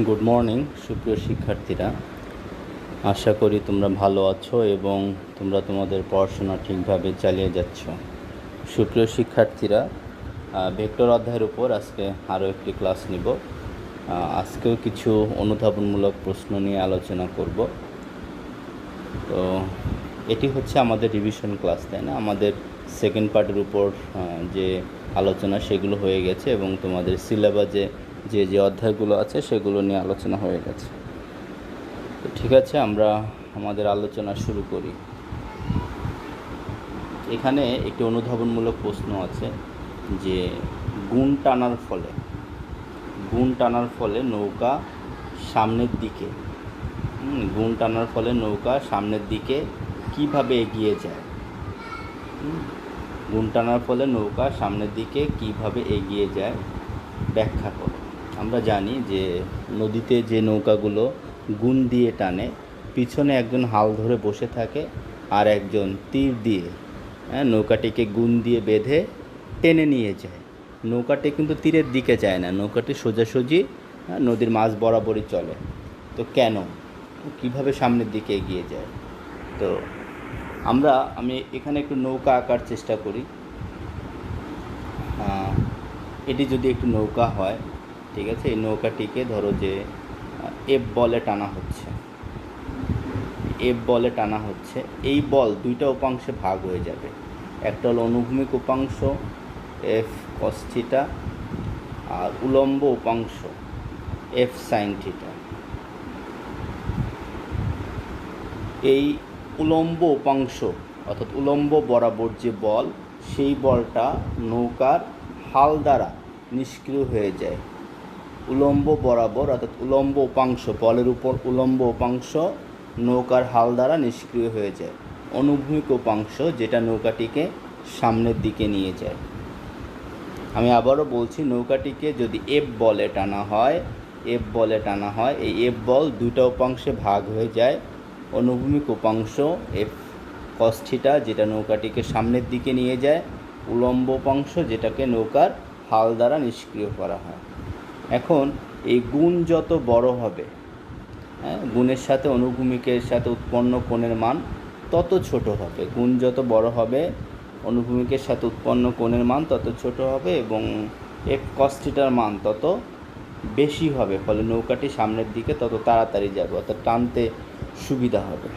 Good morning সুপ্রিয় শিক্ষার্থীরা, আশা করি তোমরা ভালো আছো এবং তোমরা তোমাদের পড়াশোনা ঠিকভাবে চালিয়ে যাচ্ছ। সুপ্রিয় শিক্ষার্থীরা, ভেক্টর অধ্যায়ের উপর আজকে আরও একটি ক্লাস নিব। আজকেও কিছু অনুধাবনমূলক প্রশ্ন নিয়ে আলোচনা করব। তো এটি হচ্ছে আমাদের রিভিশন ক্লাস, তাই না? আমাদের সেকেন্ড পার্টের উপর যে আলোচনা সেগুলো হয়ে গেছে এবং তোমাদের সিলেবাসে যে যে অধ্যায়গুলো আছে সেগুলো নিয়ে আলোচনা হয়ে গেছে। তো ঠিক আছে, আমরা আমাদের আলোচনা শুরু করি। এখানে একটি অনুধাবনমূলক প্রশ্ন আছে যে গুণ টানার ফলে নৌকা সামনের দিকে কিভাবে এগিয়ে যায়। গুণ টানার ফলে নৌকা সামনের দিকে কিভাবে এগিয়ে যায় ব্যাখ্যা করো। আমরা জানি যে নদীতে যে নৌকাগুলো গুণ দিয়ে টানে, পিছনে একজন হাল ধরে বসে থাকে আর একজন তীর দিয়ে নৌকাটিকে গুণ দিয়ে বেঁধে টেনে নিয়ে যায়। নৌকাটি কিন্তু তীরের দিকে যায় না, নৌকাটি সোজাসুজি নদীর মাঝ বরাবরই চলে। তো কেন, কিভাবে সামনের দিকে এগিয়ে যায়? তো আমি এখানে একটু নৌকা আঁকার চেষ্টা করি। এটি যদি একটু নৌকা হয়, ঠিক আছে, এই নৌকাটিকে ধরো যে এফ বলে টানা হচ্ছে। এই বল দুইটা উপাংশে ভাগ হয়ে যাবে। একটা হলো অনুভূমিক উপাংশ এফ কস থিটা আর উলম্ব উপাংশ এফ সাইন থিটা। এই উলম্ব উপাংশ অর্থাৎ উলম্ব বরাবর যে বল, সেই বলটা নৌকার হাল দ্বারা নিষ্ক্রিয় হয়ে যায়। উলম্ব বরাবর অর্থাৎ উলম্ব উপাংশ, বলের উপর উলম্ব উপাংশ নৌকার হাল দ্বারা নিষ্ক্রিয় হয়ে যায়। অনুভূমিক উপাংশ যেটা নৌকাটিকে সামনের দিকে নিয়ে যায়। আমি আবারও বলছি, নৌকাটিকে যদি এফ বলে টানা হয়, এই এফ বল দুইটা উপাংশে ভাগ হয়ে যায়। অনুভূমিক উপাংশ এফ কস থিটা যেটা নৌকাটিকে সামনের দিকে নিয়ে যায়, উলম্ব উপাংশ যেটাকে নৌকার হাল দ্বারা নিষ্ক্রিয় করা হয়। এখন এই গুণ যত বড় হবে, গুণের সাথে অনুভূমিকের সাথে উৎপন্ন কোণের মান তত ছোট হবে। গুণ যত বড় হবে, অনুভূমিকের সাথে উৎপন্ন কোণের মান তত ছোট হবে এবং এফ কস থিটার মান তত বেশি হবে। ফলে নৌকাটি সামনের দিকে তত তাড়াতাড়ি যাবে, অর্থাৎ টানতে সুবিধা হবে।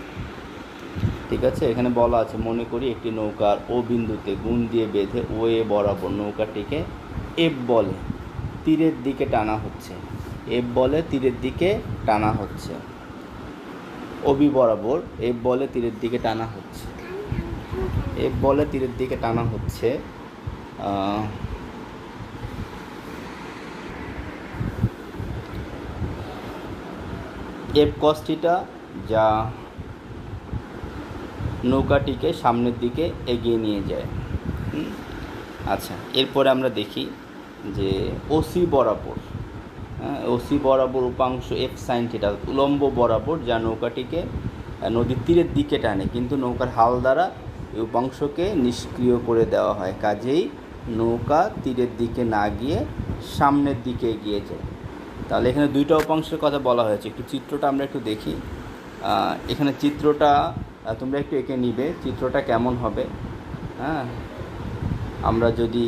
ঠিক আছে, এখানে বলা আছে, মনে করি একটি নৌকার ও বিন্দুতে গুণ দিয়ে বেঁধে ও এ বরাবর নৌকাটিকে এফ বলে তীরের দিকে টানা হচ্ছে। ওবি বরাবর এফ বলে তীরের দিকে টানা হচ্ছে। এফ কস থিটা যা নৌকাটিকে সামনের দিকে এগিয়ে নিয়ে যায়। আচ্ছা, এরপরে আমরা দেখি যে ওসি বরাবর উপাংশ এফ সাইন থিটা, উলম্ব বরাবর যা নৌকাটিকে নদীর তীরের দিকে টানে, কিন্তু নৌকার হাল দ্বারা এই উপাংশকে নিষ্ক্রিয় করে দেওয়া হয়। কাজেই নৌকা তীরের দিকে না গিয়ে সামনের দিকে এগিয়ে যায়। তাহলে এখানে দুইটা উপাংশের কথা বলা হয়েছে। একটু চিত্রটা আমরা একটু দেখি। এখানে চিত্রটা তোমরা একটু এঁকে নিবে, চিত্রটা কেমন হবে। আমরা যদি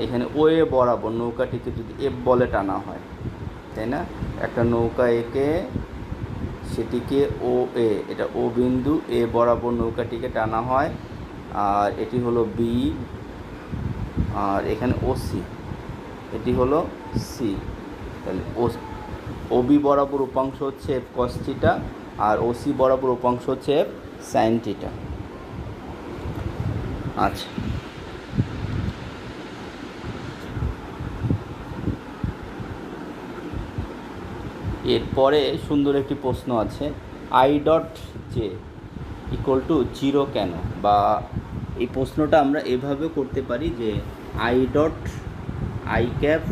এখানে ও এ বরাবর নৌকাটিকে যদি এফ বলে টানা হয়, তাই না, একটা নৌকা এঁকে সেটিকে ও এ, এটা ও বিন্দু, এ বরাবর নৌকাটিকে টানা হয়, আর এটি হলো বি, আর এখানে ও সি, এটি হলো সি। তাহলে ও বি বরাবর উপাংশ হচ্ছে এফ কস থিটা আর ও সি বরাবর উপাংশ হচ্ছে এফ সাইন থিটা। আচ্ছা, এরপরে সুন্দর একটি প্রশ্ন আছে, I dot J equal to 0 কেন? বা এই প্রশ্নটা আমরা এভাবে করতে পারি যে আই ক্যাপ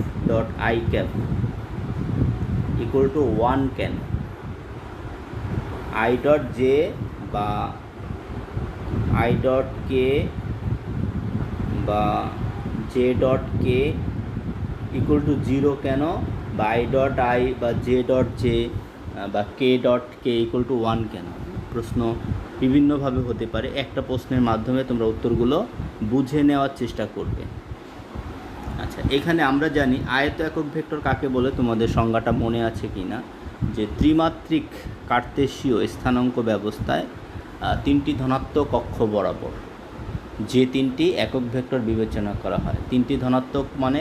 ইকুয়াল টু 1 কেন? আই ডট জে বা আই ডট কে বা J dot K equal to 0 কেন বা আই ডট আই বা জে ডট জে বা কে ডট কে ইকুয়াল টু 1 কেন? প্রশ্ন বিভিন্নভাবে হতে পারে। একটা প্রশ্নের মাধ্যমে তোমরা উত্তরগুলো বুঝে নেওয়ার চেষ্টা করবে। আচ্ছা, এখানে আমরা জানি আয়ত একক ভেক্টর কাকে বলে, তোমাদের সংজ্ঞাটা মনে আছে কি না? যে ত্রিমাত্রিক কার্তেশীয় স্থানাঙ্ক ব্যবস্থায় তিনটি ধনাত্মক অক্ষ বরাবর যে তিনটি একক ভেক্টর বিবেচনা করা হয়, তিনটি ধনাত্মক মানে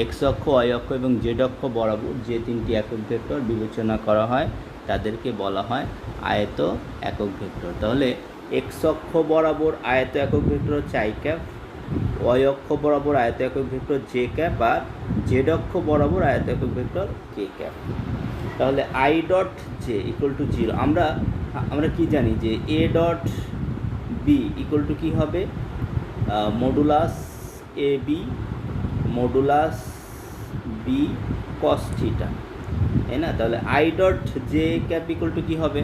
এক্স অক্ষ, ওয়াই অক্ষ এবং জেড অক্ষ বরাবর যে তিনটি একক ভেক্টর বিবেচনা করা হয় তাদেরকে বলা হয় আয়ত একক ভেক্টর। তাহলে এক্স অক্ষ বরাবর আয়ত একক ভেক্টর হচ্ছে আই ক্যাপ, ওয়াই অক্ষ বরাবর আয়ত একক ভেক্টর জে ক্যাপ, আর জেড অক্ষ বরাবর আয়ত একক ভেক্টর কে ক্যাপ। তাহলে I dot J equal to 0। আমরা কি জানি যে A dot B equal to কী হবে? Modulus A B modulus B cos theta, তাই না? তাহলে I dot J cap equal to কী হবে?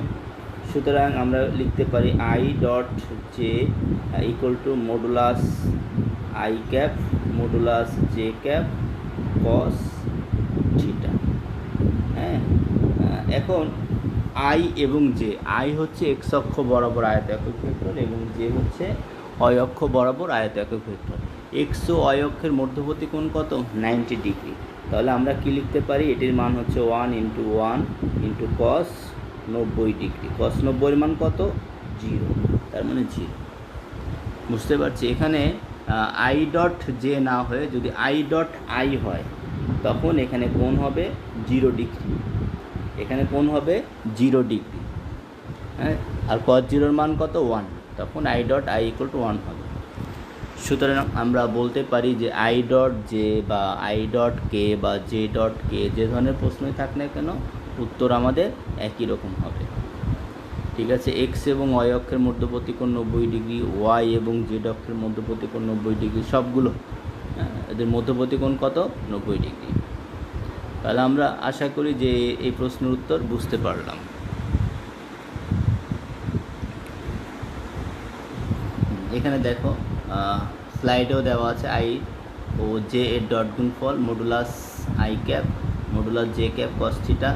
সুতরাং আমরা লিখতে পারি I dot J equal to modulus I cap modulus J cap cos theta. হ্যাঁ, এখন আই এবং জে, আই হচ্ছে এক্স অক্ষ বরাবর আয়ত একক ভেক্টর এবং জে হচ্ছে ওয়াই অক্ষ বরাবর আয়ত একক ভেক্টর। এক্স ও ওয়াই অক্ষের মধ্যবর্তী কোণ কত? 90 ডিগ্রি। তাহলে আমরা কি লিখতে পারি? এটির মান হচ্ছে 1 × 1 × cos 90 ডিগ্রি। cos 90 এর মান কত? 0, তার মানে 0। বুঝতে পারছি? এখানে আই ডট জে না হয়ে যদি আই ডট আই হয় তখন এখানে কোণ হবে 0 ডিগ্রি, এখানে কোণ হবে 0 ডিগ্রি। হ্যাঁ, আর cos 0 এর মান কত? 1, তখন I dot I equal to 1 হবে। সুতরাং আমরা বলতে পারি যে আই ডট জে বা আই ডট কে বা জে ডট কে যে ধরনের প্রশ্নই থাক না কেন উত্তর আমাদের একই রকম হবে। ঠিক আছে, এক্স এবং ওয়াই অক্ষের মধ্যবর্তী কোণ 90 ডিগ্রি, ওয়াই এবং জেড অক্ষের মধ্যবর্তী কোণ 90 ডিগ্রি, সবগুলো এদের মধ্যবর্তী কোণ কত? 90 ডিগ্রি। তাহলে আমরা আশা করি যে এই প্রশ্নের উত্তর বুঝতে পারলাম। এখানে দেখো স্লাইডেও দেওয়া আছে আই ও জে এর ডট গুণফল modulus I cap modulus J cap cos theta.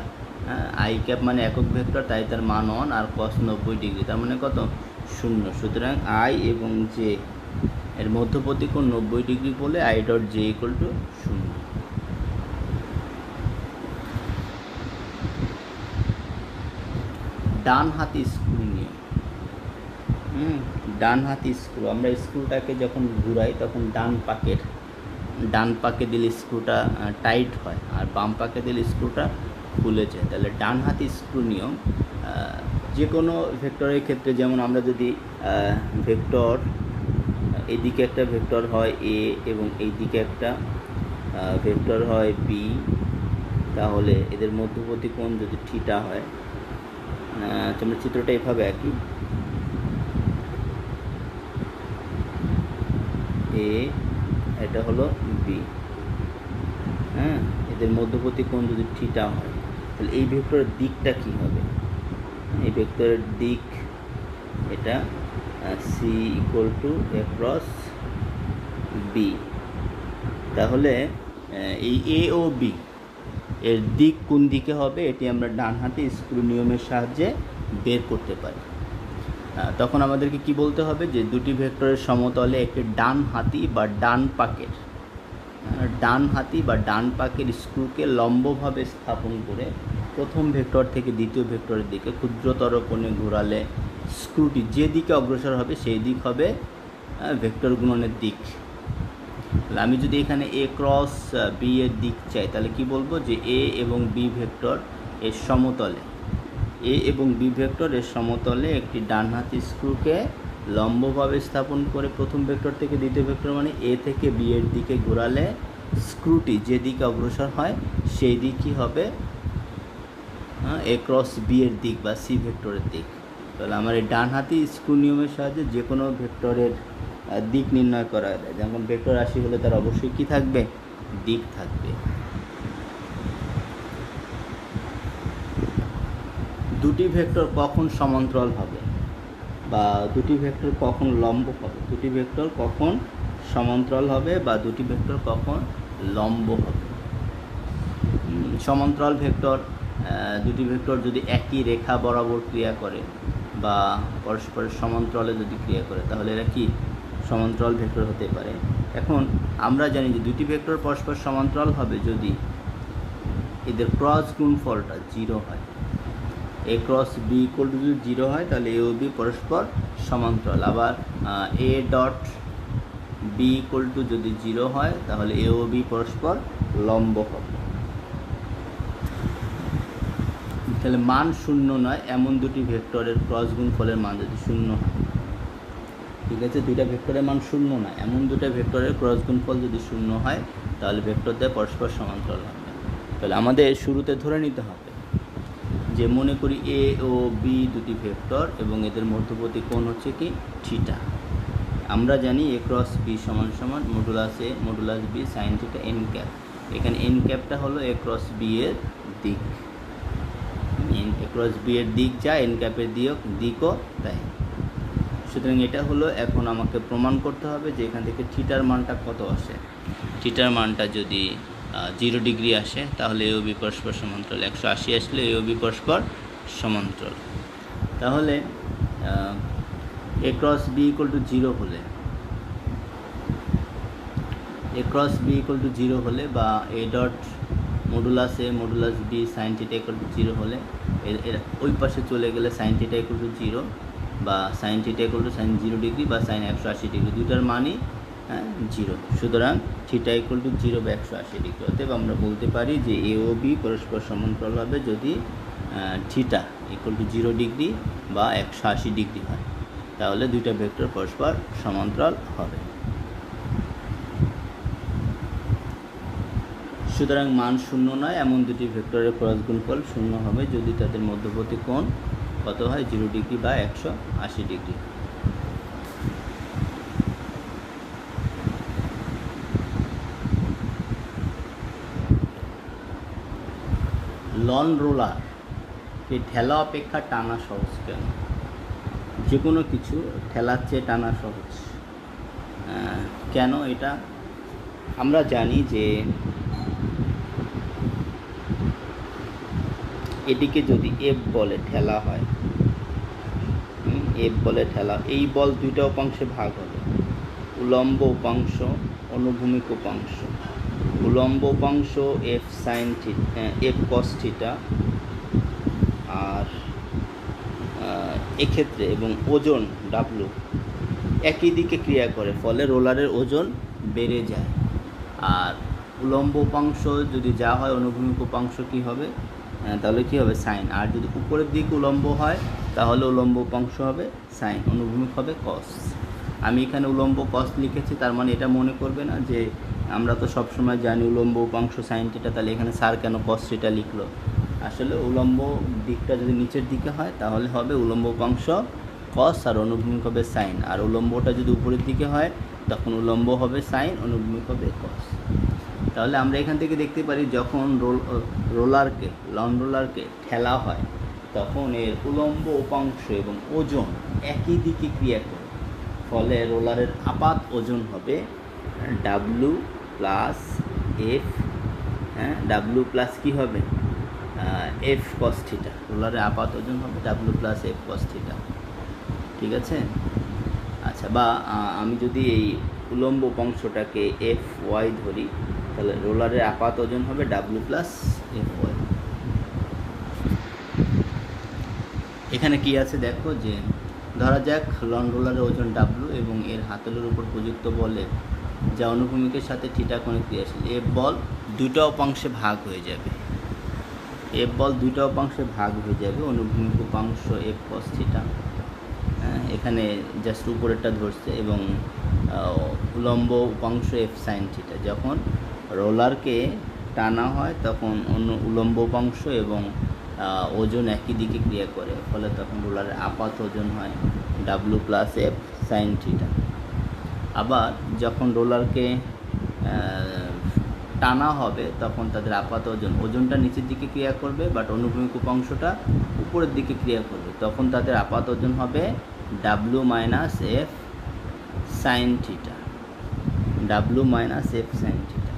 I cap মানে একক ভেক্টর, তাই তার মান 1, আর cos 90 ডিগ্রি তার মানে কত? 0। সুতরাং আই এবং জে এর মধ্যবর্তী কোণ 90 ডিগ্রি বলে I dot J equal to 0। ডান হাতি স্ক্রু নিয়ম। ডান হাতি স্ক্রু, আমরা স্ক্রুটাকে যখন ঘুরাই তখন ডান পাকে দিলে স্ক্রুটা টাইট হয় আর বাম পাকে দিলে স্ক্রুটা খুলে যায়। তাহলে ডান হাতি স্ক্রু নিয়ম যে কোনো ভেক্টরের ক্ষেত্রে, যেমন আমরা যদি ভেক্টর এদিকে একটা ভেক্টর হয় এ এবং এইদিকে একটা ভেক্টর হয় বি, তাহলে এদের মধ্যবর্তী কোণ যদি থিটা হয়, তোমরা চিত্রটা এভাবে একই এ, এটা হলো বি, হ্যাঁ, এদের মধ্যবর্তী কোণ যদি থিটা হয় তাহলে এই ভেক্টরের দিকটা কী হবে? এই ভেক্টরের দিক এটা C equal to A cross B. তাহলে এই এ ও বি এর দিক কোন দিকে হবে এটি আমরা ডান হাতে স্ক্রু নিয়মের সাহায্যে বের করতে পারি। তখন আমাদেরকে কি বলতে হবে? যে দুটি ভেক্টরের সমতলে একটি ডান হাতি বা ডান পাকের স্ক্রুকে লম্বভাবে স্থাপন করে প্রথম ভেক্টর থেকে দ্বিতীয় ভেক্টরের দিকে ক্ষুদ্রতর কোণে ঘোরালে স্ক্রুটি যে দিকে অগ্রসর হবে সেই দিক হবে ভেক্টর গুণনের দিক। তাহলে আমি যদি এখানে এ ক্রস বি এর দিক চাই তাহলে কি বলবো? যে এ এবং বি ভেক্টর এর সমতলে একটি ডানহাতি স্ক্রুকে লম্বভাবে স্থাপন করে প্রথম ভেক্টর থেকে দ্বিতীয় ভেক্টর মানে এ থেকে বি এর দিকে ঘোরালে স্ক্রুটি যে দিকে অগ্রসর হয় সেই দিকই হবে এ ক্রস বি এর দিক বা সি ভেক্টরের দিক। তাহলে আমার এই ডানহাতি স্ক্রু নিয়মের সাহায্যে যে কোনো ভেক্টরের দিক নির্ণয় করা যায়। যেমন ভেক্টর রাশি হলে তার অবশ্যই কী থাকবে? দিক থাকবে। দুটি ভেক্টর কখন সমান্তরাল হবে বা দুটি ভেক্টর কখন লম্ব হবে? দুটি ভেক্টর কখন সমান্তরাল হবে বা দুটি ভেক্টর কখন লম্ব হবে? সমান্তরাল ভেক্টর, দুটি ভেক্টর যদি একই রেখা বরাবর ক্রিয়া করে বা পরস্পরের সমান্তরালে যদি ক্রিয়া করে তাহলে এরা কি সমান্তরাল ভেক্টর হতে পারে। এখন আমরা জানি যে দুটি ভেক্টর পরস্পর সমান্তরাল হবে যদি এদের ক্রস গুণফলটা 0 হয়। এ ক্রস বি ইকুয়াল টু যদি 0 হয় তাহলে এ ও বি পরস্পর সমান্তরাল। আবার A dot B equal to যদি 0 হয় তাহলে এ ও বি পরস্পর লম্ব হবে। তাহলে মান 0 নয় এমন দুটি ভেক্টরের ক্রস গুণফলের মান যদি 0 হয়, ঠিক আছে, দুইটা ভেক্টরের মান 0 না এমন দুটো ভেক্টরের ক্রস গুণফল যদি 0 হয় তাহলে ভেক্টর দিয়ে পরস্পর সমান্তরাল হবে। তাহলে আমাদের শুরুতে ধরে নিতে হবে যে মনে করি এ ও বি দুটি ভেক্টর এবং এদের মধ্যবর্তী কোণ হচ্ছে কি থিটা। আমরা জানি এ ক্রস বি সমান সমান modulus A modulus B sine theta N cap. এখানে এন ক্যাপটা হলো এ ক্রস বি এর দিক, এ ক্রস বি এর দিক যা এন ক্যাপের দিকও তাই। সুতরাং এটা হলো এখন আমাকে প্রমাণ করতে হবে যে এখান থেকে থিটার মানটা কত আসে। থিটার মানটা যদি 0 ডিগ্রি আসে তাহলে এ ও বি পরস্পর সমান্তরাল, 180 আসলে এ ও বি পরস্পর সমান্তরাল। তাহলে A cross B equal to 0 হলে, A cross B equal to 0 হলে বা A dot modulus A modulus B sine theta equal to 0 হলে এর ওই পাশে চলে গেলে সাইন থিটা ইকুয়াল টু 0 বা sine theta equal to sine 0 degree বা সাইন 180 ডিগ্রি, দুইটার মানই 0। সুতরাং থিটা ইকুয়াল টু 0 বা 180 ডিগ্রি। অতএব আমরা বলতে পারি যে এ ও বি পরস্পর সমান্তরাল হবে যদি থিটা ইকুয়াল টু 0 ডিগ্রি বা 180 ডিগ্রি হয়, তাহলে দুইটা ভেক্টর পরস্পর সমান্তরাল হবে। সুতরাং মান 0 নয় এমন দুটি ভেক্টরের ক্রস গুণফল 0 হবে যদি তাদের মধ্যবর্তী কোণ কত হয় 0 ডিগ্রি বা 180 ডিগ্রি। লন রোলারকে ঠেলা অপেক্ষা টানা সহজ কেন? যে কোনো কিছু ঠেলার চেয়ে টানা সহজ কেন? এটা আমরা জানি যে এদিকে যদি এফ বলে ঠেলা হয়, এফ বলে ঠেলা, এই বল দুইটা উপাংশে ভাগ হবে, উলম্ব উপাংশ অনুভূমিক উপাংশ। উলম্ব উপাংশ F sine theta F cos theta আর এক্ষেত্রে এবং ওজন ডাব্লু একই দিকে ক্রিয়া করে, ফলে রোলারের ওজন বেড়ে যায়। আর উলম্ব উপাংশ যদি যা হয় অনুভূমিক উপাংশ কী হবে, তাহলে কী হবে সাইন। আর যদি উপরের দিকে উলম্ব হয় তাহলে উলম্ব উপাংশ হবে সাইন, অনুভূমিক হবে কস। আমি এখানে উলম্ব কস লিখেছি, তার মানে এটা মনে করবে না যে আমরা তো সবসময় জানি উলম্ব উপাংশ সাইন থিটা, তাহলে এখানে স্যার কেন কস থিটা লিখলো। আসলে উলম্ব দিকটা যদি নিচের দিকে হয় তাহলে হবে উলম্ব উপাংশ কস আর অনুভূমিক হবে সাইন, আর উলম্বটা যদি উপরের দিকে হয় তখন উলম্ব হবে সাইন, অনুভূমিক হবে কস। তাহলে আমরা এখান থেকে দেখতে পারি যখন রোলারকে লন রোলারকে ঠেলা হয় তখন এর উলম্ব উপাংশ এবং ওজন একই দিকে ক্রিয়া করে, ফলে রোলারের আপাত ওজন হবে W plus F, W plus কী হবে এফ কস থিটা। রোলারের আপাত ওজন হবে W plus F cos theta, ঠিক আছে। আচ্ছা, বা আমি যদি এই উলম্ব উপাংশটাকে এফ ওয়াই ধরি তাহলে রোলারের আপাত ওজন হবে ডাব্লু প্লাস এফ ওয়াই। এখানে কি আছে দেখো, যে ধরা যাক লন রোলারের ওজন ডাব্লু এবং এর হাতলের উপর প্রযুক্ত বলে যা অনুভূমিকের সাথে থিটা কোণে ক্রিয়াশীল। এফ বল দুইটা উপাংশে ভাগ হয়ে যাবে, এফ বল দুইটা উপাংশে ভাগ হয়ে যাবে, অনুভূমিক উপাংশ এফ কস থিটা, এখানে জাস্ট উপরেরটা ধরছে, এবং উলম্ব উপাংশ এফ সাইন থিটা। যখন রোলারকে টানা হয় তখন অন্য উলম্ব উপাংশ এবং ওজন একই দিকে ক্রিয়া করে, ফলে তখন রোলারের আপাত ওজন হয় W plus F sine theta. আবার যখন রোলারকে টানা হবে তখন তাদের আপাত ওজনটা নিচের দিকে ক্রিয়া করবে, বাট অনুভূমিক উপাংশটা উপরের দিকে ক্রিয়া করবে, তখন তাদের আপাত ওজন হবে W minus F sine theta, W minus F sine theta,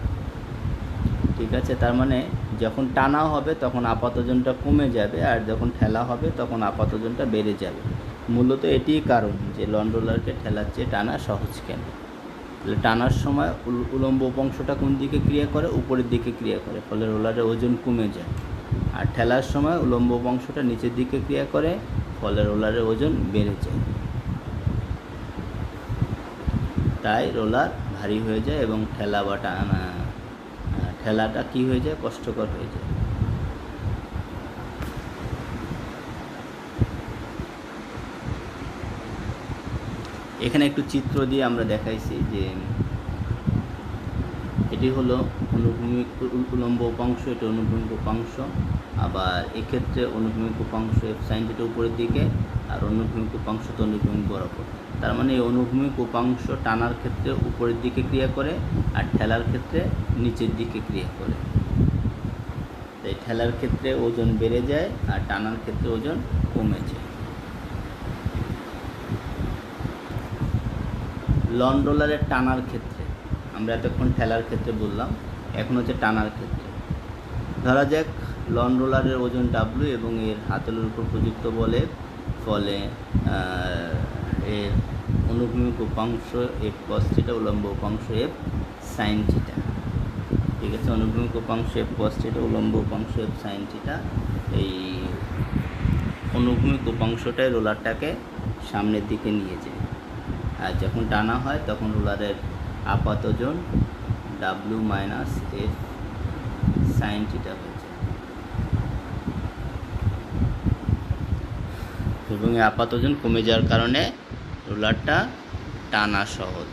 ঠিক আছে। তার মানে যখন টানা হবে তখন আপাত ওজনটা কমে যাবে, আর যখন ঠেলা হবে তখন আপাত ওজনটা বেড়ে যাবে। মূলত এটিই কারণ যে লন রোলারকে ঠেলার চেয়ে টানা সহজ কেন। তাহলে টানার সময় উলম্ব উপাংশটা কোন দিকে ক্রিয়া করে? উপরের দিকে ক্রিয়া করে, ফলে রোলারের ওজন কমে যায়। আর ঠেলার সময় উলম্ব উপাংশটা নিচের দিকে ক্রিয়া করে, ফলে রোলারের ওজন বেড়ে যায়। তাই রোলার ভারী হয়ে যায় এবং ঠেলাটা কী হয়ে যায়? কষ্টকর হয়ে যায়। এখানে একটু চিত্র দিয়ে আমরা দেখাইছি যে এটি হলো অনুভূমিক উলম্ব উপাংশ, এটি অনুভূমিক উপাংশ। আবার এক্ষেত্রে অনুভূমিক উপাংশ এফ সাইন থিটা উপরের দিকে, আর অনুভূমিক উপাংশ তো অনুভূমিক বরাবর। তার মানে এই অনুভূমিক উপাংশ টানার ক্ষেত্রে উপরের দিকে ক্রিয়া করে, আর ঠেলার ক্ষেত্রে নিচের দিকে ক্রিয়া করে। তাই ঠেলার ক্ষেত্রে ওজন বেড়ে যায়, আর টানার ক্ষেত্রে ওজন কমে যায়। লন রোলারের টানার ক্ষেত্রে, আমরা এতক্ষণ ঠেলার ক্ষেত্রে বললাম, এখন হচ্ছে টানার ক্ষেত্রে। ধরা যাক লন রোলারের ওজন ডাব্লু এবং এর হাতলের উপর প্রযুক্ত বলের ফলে এর অনুভূমিক উপাংশ এফ কস থিটা, উলম্ব উপাংশ এফ সাইন থিটা। ঠিক আছে, অনুভূমিক উপাংশ এফ কস থিটা, উলম্ব উপাংশ এফ সাইন থিটা। এই অনুভূমিক উপাংশটাই রোলারটাকে সামনের দিকে নিয়ে যায়। আর যখন টানা হয় তখন রোলারের আপাত ওজন W minus F sine theta হয়ে যায়, এবং এই আপাত ওজন কমে যাওয়ার কারণে রোলারটা টানা সহজ।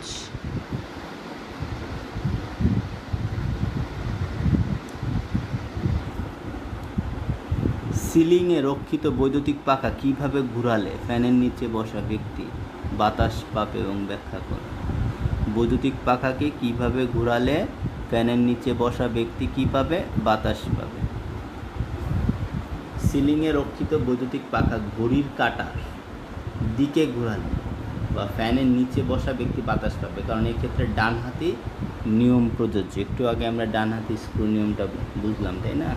সিলিংয়ে রক্ষিত বৈদ্যুতিক পাখা কিভাবে ঘোরালে ফ্যানের নিচে বসা ব্যক্তি বাতাস পাবে এবং ব্যাখ্যা করে। বৈদ্যুতিক পাখাকে কিভাবে ঘোরালে ফ্যানের নিচে বসা ব্যক্তি কী পাবে? বাতাস পাবে। সিলিংয়ে রক্ষিত বৈদ্যুতিক পাখা ঘড়ির কাঁটার দিকে ঘোরালে বা ফ্যানের নিচে বসা ব্যক্তি বাতাস পাবে, কারণ এক্ষেত্রে ডানহাতি নিয়ম প্রযোজ্য। একটু আগে আমরা ডানহাতি স্ক্রু নিয়মটা বুঝলাম, তাই না?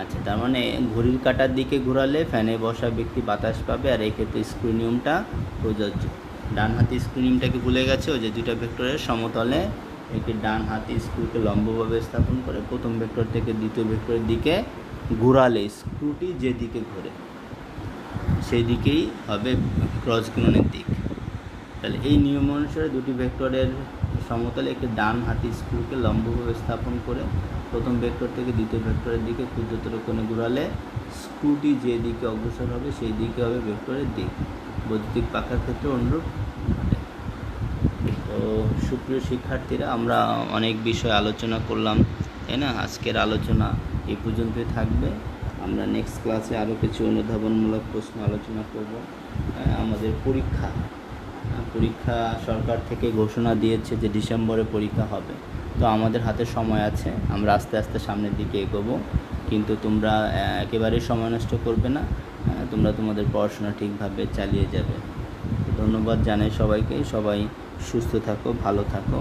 আচ্ছা, তার মানে ঘড়ির কাঁটার দিকে ঘোরালে ফ্যানে বসা ব্যক্তি বাতাস পাবে, আর এক্ষেত্রে স্ক্রু নিয়মটা প্রযোজ্য। ডান হাতি স্ক্রু নিয়মটাকে ভুলে গেছে, ওই যে দুইটা ভেক্টরের সমতলে একটি ডান হাতি স্ক্রুকে লম্বভাবে স্থাপন করে প্রথম ভেক্টর থেকে দ্বিতীয় ভেক্টরের দিকে ঘোরালে স্ক্রুটি যেদিকে ঘোরে সেই দিকেই হবে ক্রস গুণনের দিক। তাহলে এই নিয়ম অনুসারে দুটি ভেক্টরের সমতলে একটি ডান হাতি স্ক্রুকে লম্বভাবে স্থাপন করে প্রথম ভেক্টর থেকে দ্বিতীয় ভেক্টরের দিকে ক্ষুদ্রতর কোণে ঘোরালে স্ক্রুটি যে দিকে অগ্রসর হবে সেই দিকে হবে ভেক্টরের দিক। বৈদ্যুতিক পাখার ক্ষেত্রে অনুরূপ ঘটে। তো সুপ্রিয় শিক্ষার্থীরা, আমরা অনেক বিষয় আলোচনা করলাম, তাই না? আজকের আলোচনা এই পর্যন্তই থাকবে। আমরা নেক্সট ক্লাসে আরও কিছু অনুধাবনমূলক প্রশ্ন আলোচনা করব। আমাদের পরীক্ষা সরকার থেকে ঘোষণা দিয়েছে যে ডিসেম্বরে পরীক্ষা হবে। তো আমাদের হাতে সময় আছে, আমরা আস্তে আস্তে সামনের দিকে এগোবো। কিন্তু তোমরা একেবারেই সময় নষ্ট করবে না, তোমরা তোমাদের পড়াশোনা ঠিকভাবে চালিয়ে যাবে। ধন্যবাদ জানাই সবাইকে। সবাই সুস্থ থাকো, ভালো থাকো।